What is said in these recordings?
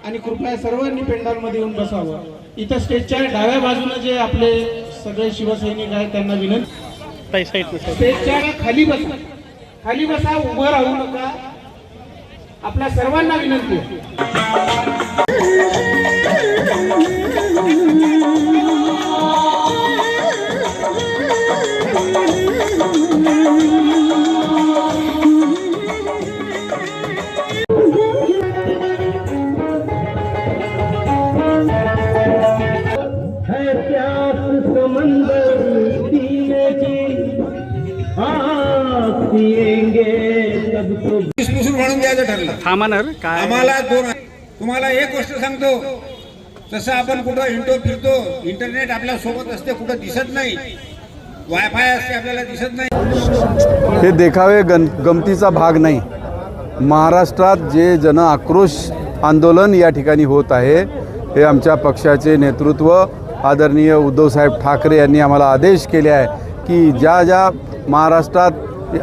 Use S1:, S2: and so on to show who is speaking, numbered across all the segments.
S1: आणि कृपया सर्वांनी पेंडालमध्ये येऊन बसावं। इथं स्टेजच्या डाव्या बाजूने जे आपले सगळे शिवसैनिक आहेत त्यांना विनंती, स्टेजच्या खाली बसा, खाली बसा, उभं राहू नका। आपल्या सर्वांना विनंती आहे।
S2: म्हणून द्यायचं ठरलं।
S3: थांबणार काय
S2: आम्हाला तुम्हाला एक गोष्ट सांगतो, तसं आपण कुठं हिंडतो फिरतो, इंटरनेट आपल्या सोबत असते, कुठं दिसत नाही, वायफाय असते आपल्याला दिसत नाही।
S4: हे देखावे गमतीचा भाग नाही। महाराष्ट्रात जे जन आक्रोश आंदोलन या ठिकाणी होत आहे, हे आमच्या पक्षाचे नेतृत्व आदरणीय उद्धवसाहेब ठाकरे यांनी आम्हाला आदेश केले आहे की ज्या ज्या महाराष्ट्रात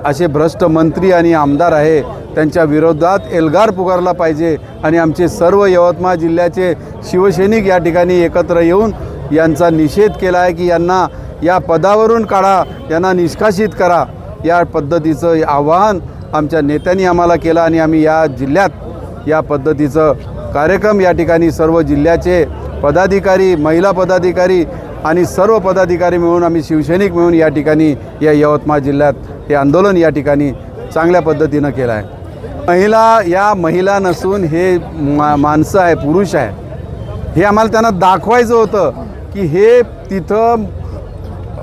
S4: असे भ्रष्ट मंत्री आणि आमदार आहे त्यांच्या विरोधात एल्गार पुकारला पाहिजे आणि आमचे सर्व यवतमाळ जिल्ह्याचे शिवसैनिक या ठिकाणी एकत्र येऊन यांचा निषेध केला आहे की यांना या पदावरून काढा, यांना निष्कासित करा। या पद्धतीचं आवाहन आमच्या नेत्यांनी आम्हाला केलं आणि आम्ही या जिल्ह्यात या पद्धतीचं कार्यक्रम या ठिकाणी सर्व जिल्ह्याचे पदाधिकारी, महिला पदाधिकारी आणि सर्व पदाधिकारी मिळून आम्ही शिवसैनिक मिळून या ठिकाणी या यवतमाळ जिल्ह्यात हे आंदोलन या ठिकाणी चांगल्या पद्धतीनं केलं आहे। महिला नसून हे माणसं आहे, पुरुष आहे। हे आम्हाला त्यांना दाखवायचं होतं की हे तिथं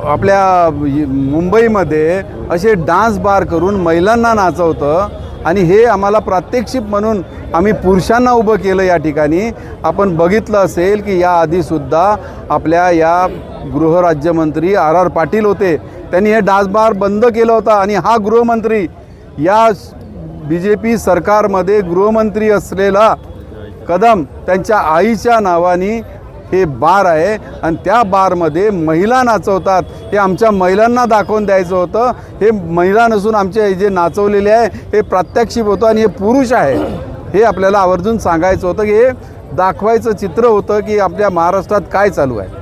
S4: आपल्या मुंबईमध्ये असे डान्स बार करून महिलांना नाचवतं आणि हे आम्हाला प्रात्यक्षिक म्हणून आम्ही पुरुषांना उभं केलं या ठिकाणी। आपण बघितलं असेल की याआधीसुद्धा आपल्या या गृहराज्यमंत्री आर पाटील होते, त्यांनी हे डान्स बार बंद केलं होतं आणि हा गृहमंत्री या BJP सरकारमध्ये गृहमंत्री असलेला कदम त्यांच्या आईच्या नावाने हे बार आहे आणि त्या बारमध्ये महिला नाचवतात। हे आमच्या महिलांना दाखवून द्यायचं होतं। हे महिला नसून आमचे जे नाचवलेले आहे हे प्रात्यक्षिक होतं आणि हे पुरुष आहे, हे आपल्याला आवर्जून सांगायचं होतं की हे दाखवायचं चित्र होतं की आपल्या महाराष्ट्रात काय चालू आहे।